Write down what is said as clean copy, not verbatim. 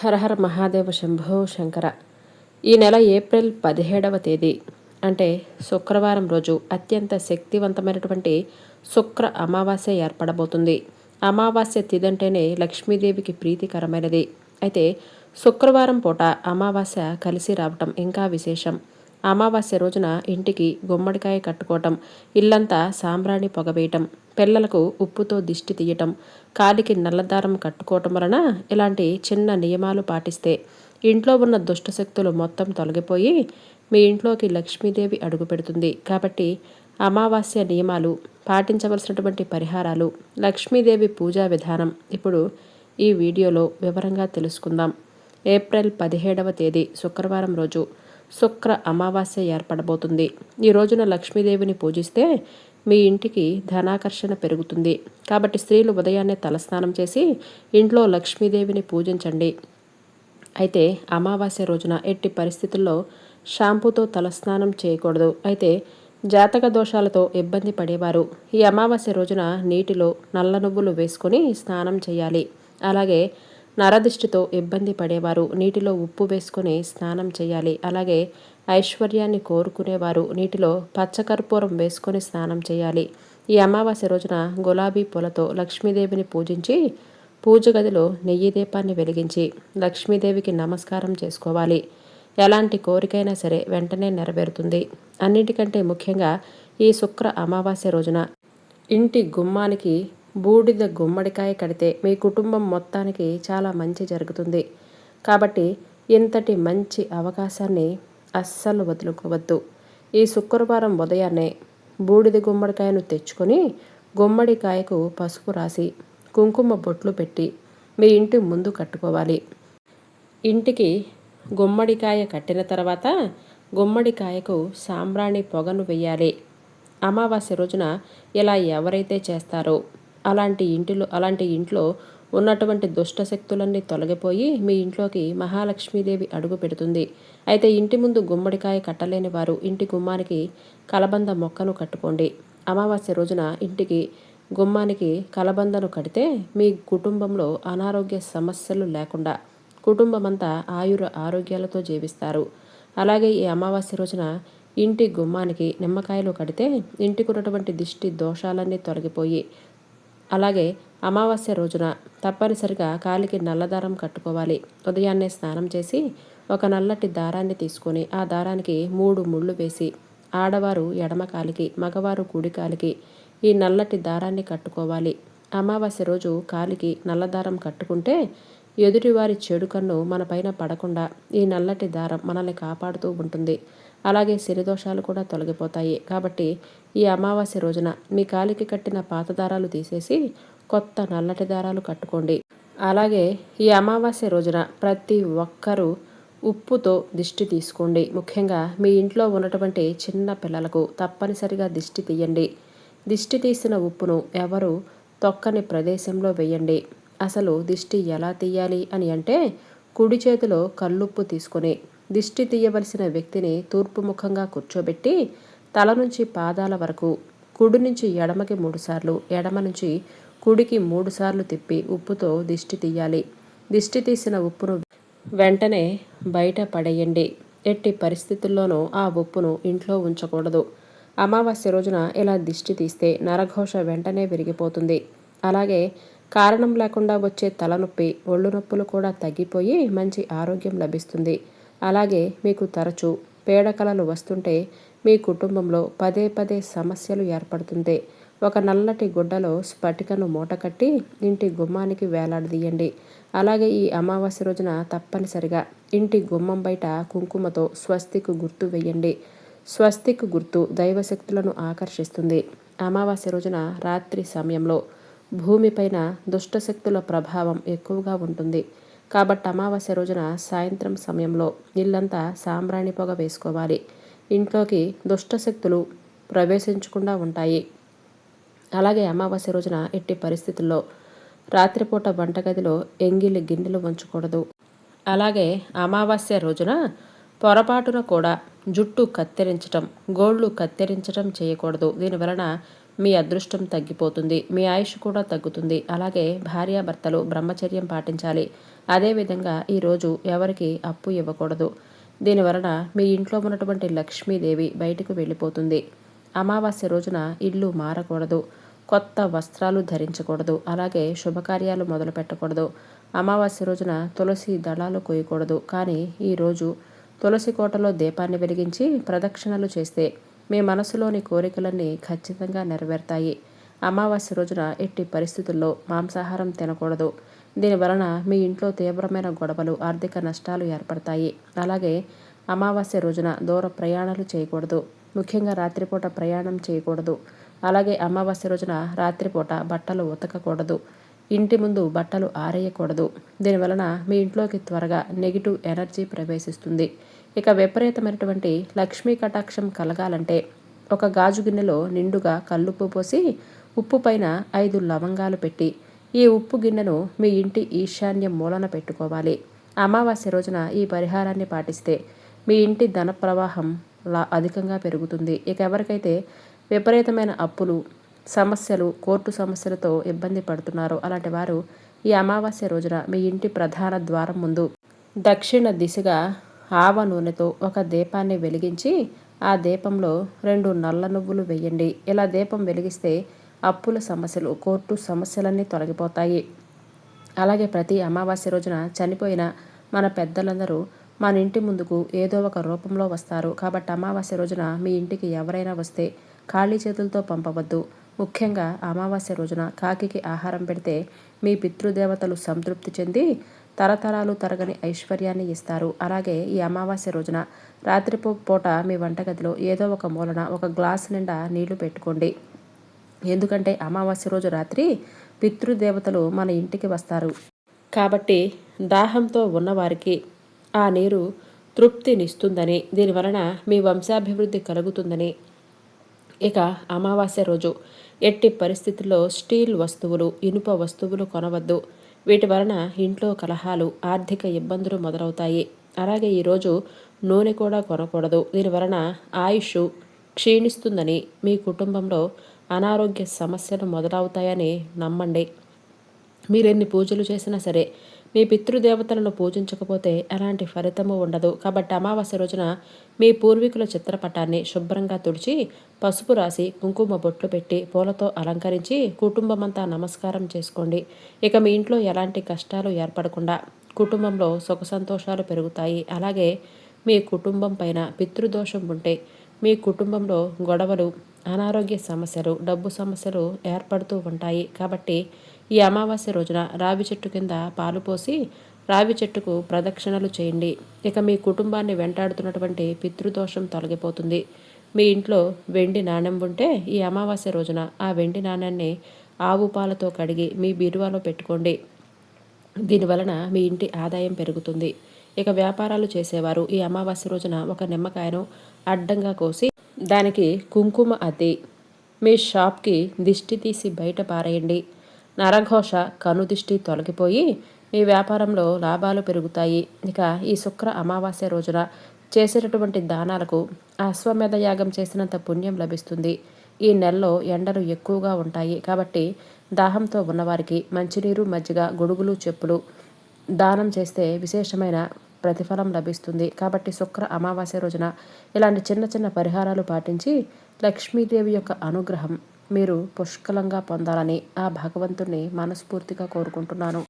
హరహర మహాదేవ శంభో శంకర. ఈ నెల ఏప్రిల్ 17వ తేదీ అంటే శుక్రవారం రోజు అత్యంత శక్తివంతమైనటువంటి శుక్ర అమావాస్య ఏర్పడబోతుంది. అమావాస్య తిథి అంటేనే లక్ష్మీదేవికి ప్రీతికరమైనది. అయితే శుక్రవారం పూట అమావాస్య కలిసి రావటం ఇంకా విశేషం. అమావాస్య రోజున ఇంటికి గుమ్మడికాయ కట్టుకోవటం, ఇల్లంతా సాంబ్రాణి పొగవేయటం, పిల్లలకు ఉప్పుతో దిష్టి తీయటం, కాలికి నల్లదారం కట్టుకోవటం వలన ఇలాంటి చిన్న నియమాలు పాటిస్తే ఇంట్లో ఉన్న దుష్టశక్తులు మొత్తం తొలగిపోయి మీ ఇంట్లోకి లక్ష్మీదేవి అడుగు పెడుతుంది. కాబట్టి అమావాస్య నియమాలు, పాటించవలసినటువంటి పరిహారాలు, లక్ష్మీదేవి పూజా విధానం ఇప్పుడు ఈ వీడియోలో వివరంగా తెలుసుకుందాం. ఏప్రిల్ 17వ తేదీ శుక్రవారం రోజు శుక్ర అమావాస్య ఏర్పడబోతుంది. ఈ రోజున లక్ష్మీదేవిని పూజిస్తే మీ ఇంటికి ధనాకర్షణ పెరుగుతుంది. కాబట్టి స్త్రీలు ఉదయాన్నే తలస్నానం చేసి ఇంట్లో లక్ష్మీదేవిని పూజించండి. అయితే అమావాస్య రోజున ఎట్టి పరిస్థితుల్లో షాంపూతో తలస్నానం చేయకూడదు. అయితే జాతక దోషాలతో ఇబ్బంది పడేవారు ఈ అమావాస్య రోజున నీటిలో నల్ల నువ్వులు వేసుకొని స్నానం చేయాలి. అలాగే నరదిష్టితో ఇబ్బంది పడేవారు నీటిలో ఉప్పు వేసుకొని స్నానం చేయాలి. అలాగే ఐశ్వర్యాన్ని కోరుకునేవారు నీటిలో పచ్చకర్పూరం వేసుకొని స్నానం చేయాలి. ఈ అమావాస్య రోజున గులాబీ పూలతో లక్ష్మీదేవిని పూజించి పూజ గదిలో నెయ్యి దీపాన్ని వెలిగించి లక్ష్మీదేవికి నమస్కారం చేసుకోవాలి. ఎలాంటి కోరికైనా సరే వెంటనే నెరవేరుతుంది. అన్నిటికంటే ముఖ్యంగా ఈ శుక్ర అమావాస్య రోజున ఇంటి గుమ్మానికి బూడిద గుమ్మడికాయ కడితే మీ కుటుంబం మొత్తానికి చాలా మంచి జరుగుతుంది. కాబట్టి ఇంతటి మంచి అవకాశాన్ని అస్సలు వదులుకోవద్దు. ఈ శుక్రవారం ఉదయాన్నే బూడిద గుమ్మడికాయను తెచ్చుకొని గుమ్మడికాయకు పసుపు రాసి కుంకుమ బొట్లు పెట్టి మీ ఇంటి ముందు కట్టుకోవాలి. ఇంటికి గుమ్మడికాయ కట్టిన తర్వాత గుమ్మడికాయకు సాంబ్రాణి పొగను వెయ్యాలి. అమావాస్య రోజున ఇలా ఎవరైతే చేస్తారో అలాంటి ఇంట్లో ఉన్నటువంటి దుష్టశక్తులన్నీ తొలగిపోయి మీ ఇంట్లోకి మహాలక్ష్మీదేవి అడుగు పెడుతుంది. అయితే ఇంటి ముందు గుమ్మడికాయ కట్టలేని వారు ఇంటి గుమ్మానికి కలబంద మొక్కను కట్టుకోండి. అమావాస్య రోజున ఇంటికి గుమ్మానికి కలబందను కడితే మీ కుటుంబంలో అనారోగ్య సమస్యలు లేకుండా కుటుంబమంతా ఆరోగ్యాలతో జీవిస్తారు. అలాగే ఈ అమావాస్య రోజున ఇంటి గుమ్మానికి నిమ్మకాయలు కడితే ఇంటికి ఉన్నటువంటి దిష్టి దోషాలన్నీ తొలగిపోయి, అలాగే అమావాస్య రోజున తప్పనిసరిగా కాలికి నల్లదారం కట్టుకోవాలి. ఉదయాన్నే స్నానం చేసి ఒక నల్లటి దారాన్ని తీసుకొని ఆ దారానికి 3 ముళ్ళు వేసి ఆడవారు ఎడమ కాలికి, మగవారు కుడి కాలికి ఈ నల్లటి దారాన్ని కట్టుకోవాలి. అమావాస్య రోజు కాలికి నల్లదారం కట్టుకుంటే ఎదుటివారి చెడు కన్ను మన పైన పడకుండా ఈ నల్లటి దారం మనల్ని కాపాడుతూ ఉంటుంది. అలాగే శనిదోషాలు కూడా తొలగిపోతాయి. కాబట్టి ఈ అమావాస్య రోజున మీ కాలికి కట్టిన పాత దారాలు తీసేసి కొత్త నల్లటి దారాలు కట్టుకోండి. అలాగే ఈ అమావాస్య రోజున ప్రతి ఒక్కరూ ఉప్పుతో దిష్టి తీసుకోండి. ముఖ్యంగా మీ ఇంట్లో ఉన్నటువంటి చిన్న పిల్లలకు తప్పనిసరిగా దిష్టి తీయండి. దిష్టి తీసిన ఉప్పును ఎవరు తొక్కని ప్రదేశంలో వేయండి. అసలు దిష్టి ఎలా తీయాలి అని అంటే కుడి చేతిలో కల్లుప్పు తీసుకొని దిష్టి తీయవలసిన వ్యక్తిని తూర్పు ముఖంగా కూర్చోబెట్టి తల నుంచి పాదాల వరకు కుడి నుంచి ఎడమకి 3 సార్లు, ఎడమ నుంచి కుడికి 3 సార్లు తిప్పి ఉప్పుతో దిష్టి తీయాలి. దిష్టి తీసిన ఉప్పును వెంటనే బయట పడేయండి. ఎట్టి పరిస్థితుల్లోనూ ఆ ఉప్పును ఇంట్లో ఉంచకూడదు. అమావాస్య రోజున ఇలా దిష్టి తీస్తే నరఘోష వెంటనే విరిగిపోతుంది. అలాగే కారణం లేకుండా వచ్చే తలనొప్పి, ఒళ్ళు నొప్పులు కూడా తగ్గిపోయి మంచి ఆరోగ్యం లభిస్తుంది. అలాగే మీకు తరచూ పీడకలలు వస్తుంటే మీ కుటుంబంలో పదే పదే సమస్యలు ఏర్పడుతుంటే ఒక నల్లటి గుడ్డలో స్ఫటికను మూటకట్టి ఇంటి గుమ్మానికి వేలాడదీయండి. అలాగే ఈ అమావాస్య రోజున తప్పనిసరిగా ఇంటి గుమ్మం బయట కుంకుమతో స్వస్తిక్ గుర్తు వేయండి. స్వస్తిక్ గుర్తు దైవశక్తులను ఆకర్షిస్తుంది. అమావాస్య రోజున రాత్రి సమయంలో భూమిపైన దుష్టశక్తుల ప్రభావం ఎక్కువగా ఉంటుంది. కాబట్టి అమావాస్య రోజున సాయంత్రం సమయంలో ఇల్లంతా సాంబ్రాణి పొగ వేసుకోవాలి. ఇంట్లోకి దుష్టశక్తులు ప్రవేశించకుండా ఉంటాయి. అలాగే అమావాస్య రోజున ఎట్టి పరిస్థితుల్లో రాత్రిపూట వంటగదిలో ఎంగిలి గిన్నెలు ఉంచకూడదు. అలాగే అమావాస్య రోజున పొరపాటున కూడా జుట్టు కత్తిరించటం, గోళ్ళు కత్తిరించటం చేయకూడదు. దీనివలన మీ అదృష్టం తగ్గిపోతుంది, మీ ఆయుష్ కూడా తగ్గుతుంది. అలాగే భార్యాభర్తలు బ్రహ్మచర్యం పాటించాలి. అదేవిధంగా ఈరోజు ఎవరికి అప్పు ఇవ్వకూడదు. దీనివలన మీ ఇంట్లో ఉన్నటువంటి లక్ష్మీదేవి బయటకు వెళ్ళిపోతుంది. అమావాస్య రోజున ఇల్లు మారకూడదు, కొత్త వస్త్రాలు ధరించకూడదు, అలాగే శుభకార్యాలు మొదలు పెట్టకూడదు. అమావాస్య రోజున తులసి దళాలు కోయకూడదు. కానీ ఈరోజు తులసి కోటలో దీపాన్ని వెలిగించి ప్రదక్షిణలు చేస్తే మీ మనసులోని కోరికలన్నీ ఖచ్చితంగా నెరవేరుతాయి. అమావాస్య రోజున ఎట్టి పరిస్థితుల్లో మాంసాహారం తినకూడదు. దీనివలన మీ ఇంట్లో తీవ్రమైన గొడవలు, ఆర్థిక నష్టాలు ఏర్పడతాయి. అలాగే అమావాస్య రోజున దూర ప్రయాణాలు చేయకూడదు. ముఖ్యంగా రాత్రిపూట ప్రయాణం చేయకూడదు. అలాగే అమావాస్య రోజున రాత్రిపూట బట్టలు ఉతకకూడదు. ఇంటి ముందు బట్టలు ఆరేయకూడదు. దీనివలన మీ ఇంట్లోకి త్వరగా నెగిటివ్ ఎనర్జీ ప్రవేశిస్తుంది. ఇక విపరీతమైనటువంటి లక్ష్మీ కటాక్షం కలగాలంటే ఒక గాజు గిన్నెలో నిండుగా కల్లుప్పు పోసి ఉప్పు పైన 5 లవంగాలు పెట్టి ఈ ఉప్పు గిన్నెను మీ ఇంటి ఈశాన్య మూలన పెట్టుకోవాలి. అమావాస్య రోజున ఈ పరిహారాన్ని పాటిస్తే మీ ఇంటి ధన ప్రవాహం అధికంగా పెరుగుతుంది. ఇక ఎవరికైతే విపరీతమైన అప్పులు, సమస్యలు, కోర్టు సమస్యలతో ఇబ్బంది పడుతున్నారో అలాంటి వారు ఈ అమావాస్య రోజున మీ ఇంటి ప్రధాన ద్వారం ముందు దక్షిణ దిశగా ఆవ నూనెతో ఒక దీపాన్ని వెలిగించి ఆ దీపంలో 2 నల్ల నువ్వులు వేయండి. ఇలా దీపం వెలిగిస్తే అప్పుల సమస్యలు, కోర్టు సమస్యలన్నీ తొలగిపోతాయి. అలాగే ప్రతి అమావాస్య రోజున చనిపోయిన మన పెద్దలందరూ మన ఇంటి ముందుకు ఏదో ఒక రూపంలో వస్తారు. కాబట్టి అమావాస్య రోజున మీ ఇంటికి ఎవరైనా వస్తే ఖాళీ చేతులతో పంపవద్దు. ముఖ్యంగా అమావాస్య రోజున కాకికి ఆహారం పెడితే మీ పితృదేవతలు సంతృప్తి చెంది తరతరాలు తరగని ఐశ్వర్యాన్ని ఇస్తారు. అలాగే ఈ అమావాస్య రోజున రాత్రి పూట మీ వంటగదిలో ఏదో ఒక మూలన ఒక గ్లాస్ నిండా నీళ్లు పెట్టుకోండి. ఎందుకంటే అమావాస్య రోజు రాత్రి పితృదేవతలు మన ఇంటికి వస్తారు. కాబట్టి దాహంతో ఉన్నవారికి ఆ నీరు తృప్తినిస్తుందని, దీనివలన మీ వంశాభివృద్ధి కలుగుతుందని. ఇక అమావాస్య రోజు ఎట్టి పరిస్థితుల్లో స్టీల్ వస్తువులు, ఇనుప వస్తువులు కొనవద్దు. వీటి వలన ఇంట్లో కలహాలు, ఆర్థిక ఇబ్బందులు మొదలవుతాయి. అలాగే ఈరోజు నూనె కూడా కొనకూడదు. దీనివలన ఆయుష్ క్షీణిస్తుందని, మీ కుటుంబంలో అనారోగ్య సమస్యలు మొదలవుతాయని నమ్మండి. మీరెన్ని పూజలు చేసినా సరే మీ పితృదేవతలను పూజించకపోతే ఎలాంటి ఫలితము ఉండదు. కాబట్టి అమావాస్య రోజున మీ పూర్వీకుల చిత్రపటాన్ని శుభ్రంగా తుడిచి పసుపు రాసి కుంకుమ బొట్లు పెట్టి పూలతో అలంకరించి కుటుంబమంతా నమస్కారం చేసుకోండి. ఇక మీ ఇంట్లో ఎలాంటి కష్టాలు ఏర్పడకుండా కుటుంబంలో సుఖ సంతోషాలు పెరుగుతాయి. అలాగే మీ కుటుంబం పైన పితృదోషం ఉంటే మీ కుటుంబంలో గొడవలు, అనారోగ్య సమస్యలు, డబ్బు సమస్యలు ఏర్పడుతూ ఉంటాయి. కాబట్టి ఈ అమావాస్య రోజున రావి చెట్టు కింద పాలు పోసి రావి చెట్టుకు ప్రదక్షిణలు చేయండి. ఇక మీ కుటుంబాన్ని వెంటాడుతున్నటువంటి పితృదోషం తొలగిపోతుంది. మీ ఇంట్లో వెండి నాణెం ఉంటే ఈ అమావాస్య రోజున ఆ వెండి నాణ్యాన్ని ఆవు పాలతో కడిగి మీ బీరువాలో పెట్టుకోండి. దీనివలన మీ ఇంటి ఆదాయం పెరుగుతుంది. ఇక వ్యాపారాలు చేసేవారు ఈ అమావాస్య రోజున ఒక నిమ్మకాయను అడ్డంగా కోసి దానికి కుంకుమ అద్ది మీ షాప్కి దిష్టి తీసి బయట పారేయండి. నరఘోష, కనుదిష్టి తొలగిపోయి మీ వ్యాపారంలో లాభాలు పెరుగుతాయి. ఇక ఈ శుక్ర అమావాస్య రోజున చేసేటటువంటి దానాలకు అశ్వమేధ యాగం చేసినంత పుణ్యం లభిస్తుంది. ఈ నెలలో ఎండలు ఎక్కువగా ఉంటాయి. కాబట్టి దాహంతో ఉన్నవారికి మంచినీరు, మజ్జిగ, గొడుగులు, చెప్పులు దానం చేస్తే విశేషమైన ప్రతిఫలం లభిస్తుంది. కాబట్టి శుక్ర అమావాస్య రోజున ఇలాంటి చిన్న చిన్న పరిహారాలు పాటించి లక్ష్మీదేవి యొక్క అనుగ్రహం మీరు పుష్కలంగా పొందాలని ఆ భగవంతుణ్ణి మనస్ఫూర్తిగా కోరుకుంటున్నాను.